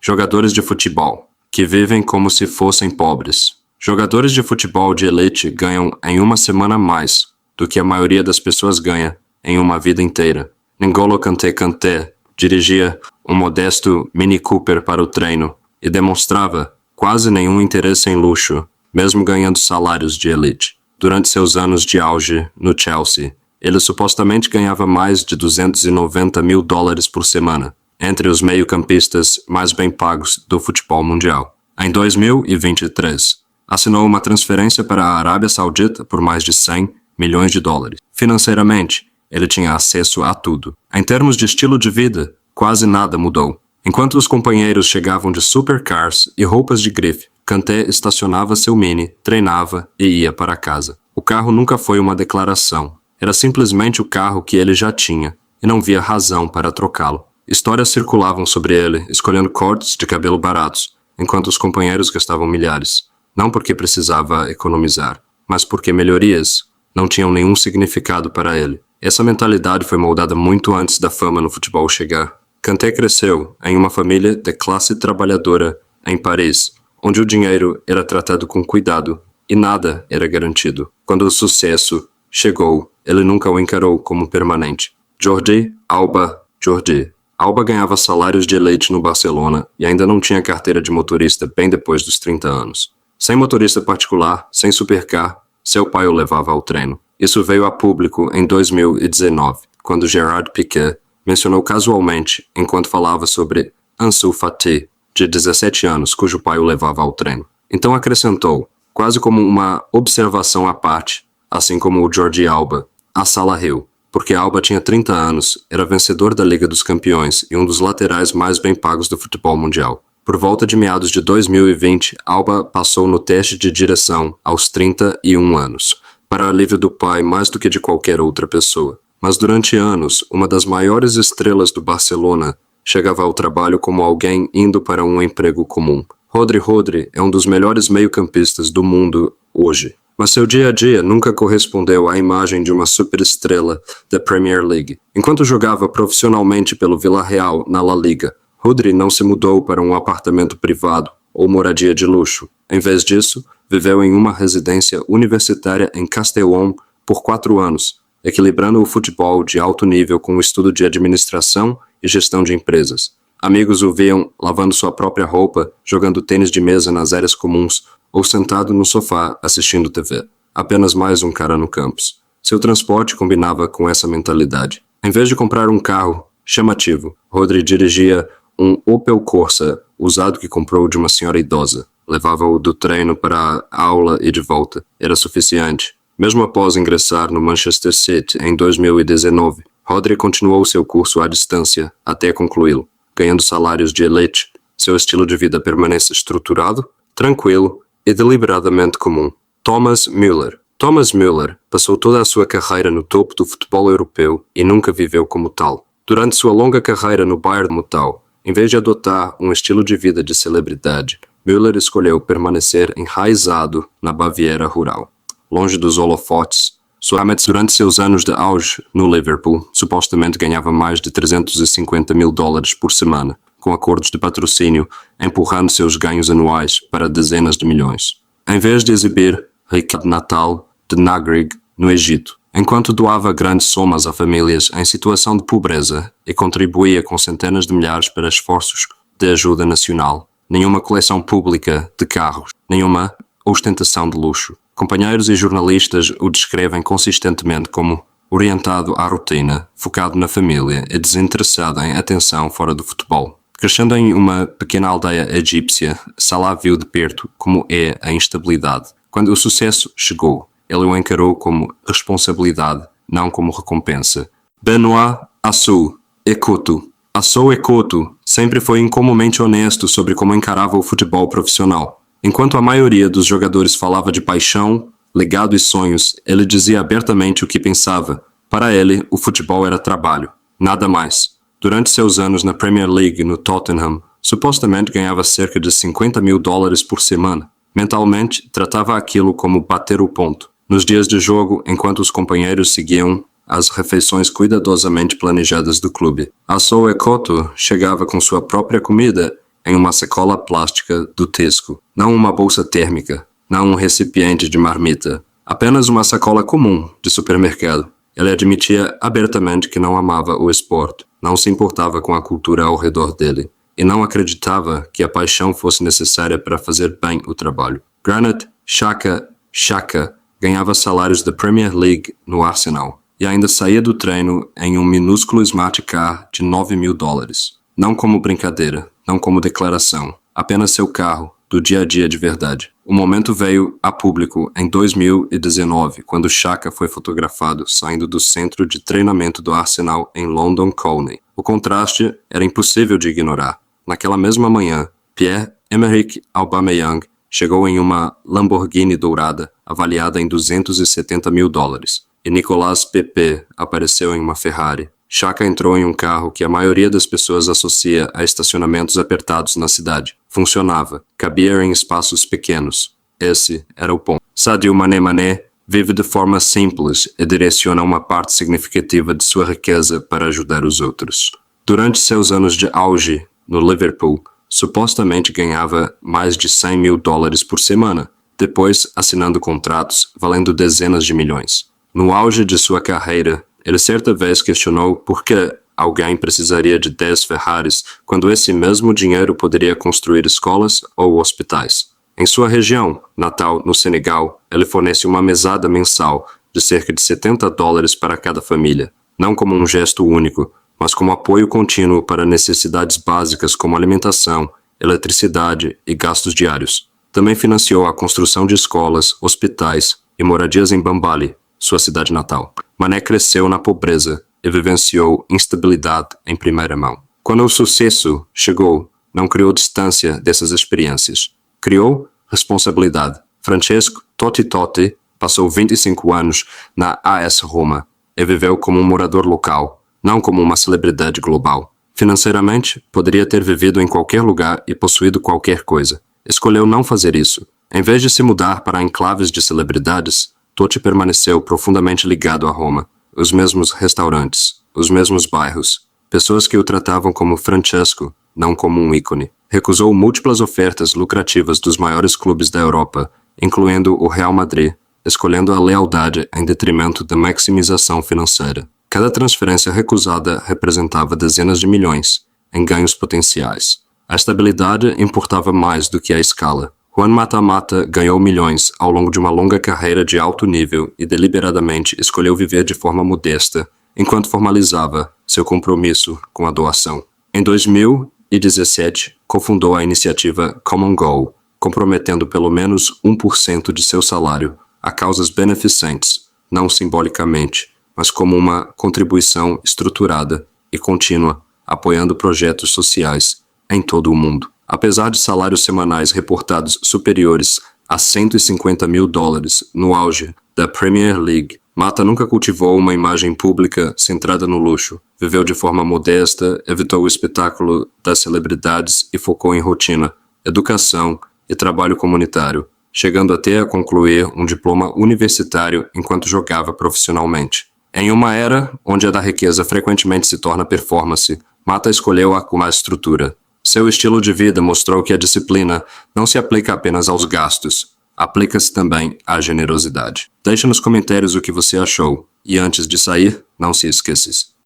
Jogadores de futebol, que vivem como se fossem pobres. Jogadores de futebol de elite ganham em uma semana mais do que a maioria das pessoas ganha em uma vida inteira. N'Golo Kanté dirigia um modesto Mini Cooper para o treino e demonstrava quase nenhum interesse em luxo, mesmo ganhando salários de elite. Durante seus anos de auge no Chelsea, ele supostamente ganhava mais de $290 mil por semana, entre os meio-campistas mais bem pagos do futebol mundial. Em 2023, assinou uma transferência para a Arábia Saudita por mais de $100 milhões. Financeiramente, ele tinha acesso a tudo. Em termos de estilo de vida, quase nada mudou. Enquanto os companheiros chegavam de supercars e roupas de grife, Kanté estacionava seu Mini, treinava e ia para casa. O carro nunca foi uma declaração. Era simplesmente o carro que ele já tinha, e não via razão para trocá-lo. Histórias circulavam sobre ele, escolhendo cortes de cabelo baratos, enquanto os companheiros gastavam milhares. Não porque precisava economizar, mas porque melhorias não tinham nenhum significado para ele. Essa mentalidade foi moldada muito antes da fama no futebol chegar. Kanté cresceu em uma família de classe trabalhadora em Paris, onde o dinheiro era tratado com cuidado e nada era garantido. Quando o sucesso chegou, ele nunca o encarou como permanente. Jordi Alba ganhava salários de elite no Barcelona e ainda não tinha carteira de motorista bem depois dos 30 anos. Sem motorista particular, sem supercar, seu pai o levava ao treino. Isso veio a público em 2019, quando Gerard Piqué mencionou casualmente enquanto falava sobre Ansu Fati, de 17 anos, cujo pai o levava ao treino. Então acrescentou, quase como uma observação à parte, assim como o Jordi Alba, a Salah Hill, porque Alba tinha 30 anos, era vencedor da Liga dos Campeões e um dos laterais mais bem pagos do futebol mundial. Por volta de meados de 2020, Alba passou no teste de direção aos 31 anos, para alívio do pai mais do que de qualquer outra pessoa. Mas durante anos, uma das maiores estrelas do Barcelona chegava ao trabalho como alguém indo para um emprego comum. Rodri é um dos melhores meio-campistas do mundo hoje. Mas seu dia a dia nunca correspondeu à imagem de uma superestrela da Premier League. Enquanto jogava profissionalmente pelo Villarreal na La Liga, Rodri não se mudou para um apartamento privado ou moradia de luxo. Em vez disso, viveu em uma residência universitária em Castellón por 4 anos, equilibrando o futebol de alto nível com o estudo de administração e gestão de empresas. Amigos o viam lavando sua própria roupa, jogando tênis de mesa nas áreas comuns ou sentado no sofá assistindo TV. Apenas mais um cara no campus. Seu transporte combinava com essa mentalidade. Em vez de comprar um carro chamativo, Rodri dirigia um Opel Corsa usado que comprou de uma senhora idosa. Levava-o do treino para a aula e de volta. Era suficiente. Mesmo após ingressar no Manchester City em 2019, Rodri continuou seu curso à distância até concluí-lo, ganhando salários de elite. Seu estilo de vida permanece estruturado, tranquilo e deliberadamente comum. Thomas Müller passou toda a sua carreira no topo do futebol europeu e nunca viveu como tal. Durante sua longa carreira no Bayern como tal, em vez de adotar um estilo de vida de celebridade, Müller escolheu permanecer enraizado na Baviera rural, longe dos holofotes. Durante seus anos de auge no Liverpool, supostamente ganhava mais de $350 mil por semana, com acordos de patrocínio empurrando seus ganhos anuais para dezenas de milhões. Em vez de exibir Ricardo Natal de Nagreg no Egito, enquanto doava grandes somas a famílias em situação de pobreza e contribuía com centenas de milhares para esforços de ajuda nacional, nenhuma coleção pública de carros, nenhuma ostentação de luxo. Companheiros e jornalistas o descrevem consistentemente como orientado à rotina, focado na família e desinteressado em atenção fora do futebol. Crescendo em uma pequena aldeia egípcia, Salah viu de perto como é a instabilidade. Quando o sucesso chegou, ele o encarou como responsabilidade, não como recompensa. Benoît Assou Ekoto sempre foi incomumente honesto sobre como encarava o futebol profissional. Enquanto a maioria dos jogadores falava de paixão, legado e sonhos, ele dizia abertamente o que pensava. Para ele, o futebol era trabalho, nada mais. Durante seus anos na Premier League no Tottenham, supostamente ganhava cerca de $50 mil por semana. Mentalmente, tratava aquilo como bater o ponto. Nos dias de jogo, enquanto os companheiros seguiam as refeições cuidadosamente planejadas do clube, Assou Ekoto chegava com sua própria comida em uma sacola plástica do Tesco. Não uma bolsa térmica, não um recipiente de marmita. Apenas uma sacola comum de supermercado. Ele admitia abertamente que não amava o esporte, não se importava com a cultura ao redor dele, e não acreditava que a paixão fosse necessária para fazer bem o trabalho. Granit Xhaka ganhava salários da Premier League no Arsenal, e ainda saía do treino em um minúsculo Smart Car de $9.000. Não como brincadeira, não como declaração, apenas seu carro, do dia a dia de verdade. O momento veio a público em 2019, quando Xhaka foi fotografado saindo do centro de treinamento do Arsenal em London Colney. O contraste era impossível de ignorar. Naquela mesma manhã, Pierre-Emerick Aubameyang chegou em uma Lamborghini dourada avaliada em $270.000, e Nicolas Pepe apareceu em uma Ferrari. Xhaka entrou em um carro que a maioria das pessoas associa a estacionamentos apertados na cidade. Funcionava, cabia em espaços pequenos. Esse era o ponto. Sadio Mané vive de forma simples e direciona uma parte significativa de sua riqueza para ajudar os outros. Durante seus anos de auge no Liverpool, supostamente ganhava mais de $100.000 por semana, depois assinando contratos valendo dezenas de milhões. No auge de sua carreira, ele certa vez questionou por que alguém precisaria de 10 Ferraris quando esse mesmo dinheiro poderia construir escolas ou hospitais. Em sua região, natal, no Senegal, ele fornece uma mesada mensal de cerca de $70 para cada família, não como um gesto único, mas como apoio contínuo para necessidades básicas como alimentação, eletricidade e gastos diários. Também financiou a construção de escolas, hospitais e moradias em Bambali, sua cidade natal. Mané cresceu na pobreza e vivenciou instabilidade em primeira mão. Quando o sucesso chegou, não criou distância dessas experiências. Criou responsabilidade. Francesco Totti passou 25 anos na AS Roma e viveu como um morador local, não como uma celebridade global. Financeiramente, poderia ter vivido em qualquer lugar e possuído qualquer coisa. Escolheu não fazer isso. Em vez de se mudar para enclaves de celebridades, Totti permaneceu profundamente ligado a Roma. Os mesmos restaurantes, os mesmos bairros, pessoas que o tratavam como Francesco, não como um ícone. Recusou múltiplas ofertas lucrativas dos maiores clubes da Europa, incluindo o Real Madrid, escolhendo a lealdade em detrimento da maximização financeira. Cada transferência recusada representava dezenas de milhões em ganhos potenciais. A estabilidade importava mais do que a escala. Juan Mata ganhou milhões ao longo de uma longa carreira de alto nível e deliberadamente escolheu viver de forma modesta, enquanto formalizava seu compromisso com a doação. Em 2017, cofundou a iniciativa Common Goal, comprometendo pelo menos 1% de seu salário a causas beneficentes, não simbolicamente, mas como uma contribuição estruturada e contínua, apoiando projetos sociais em todo o mundo. Apesar de salários semanais reportados superiores a $150.000 no auge da Premier League, Mata nunca cultivou uma imagem pública centrada no luxo. Viveu de forma modesta, evitou o espetáculo das celebridades e focou em rotina, educação e trabalho comunitário, chegando até a concluir um diploma universitário enquanto jogava profissionalmente. Em uma era onde a da riqueza frequentemente se torna performance, Mata escolheu a estrutura. Seu estilo de vida mostrou que a disciplina não se aplica apenas aos gastos, aplica-se também à generosidade. Deixe nos comentários o que você achou, e antes de sair, não se esqueça.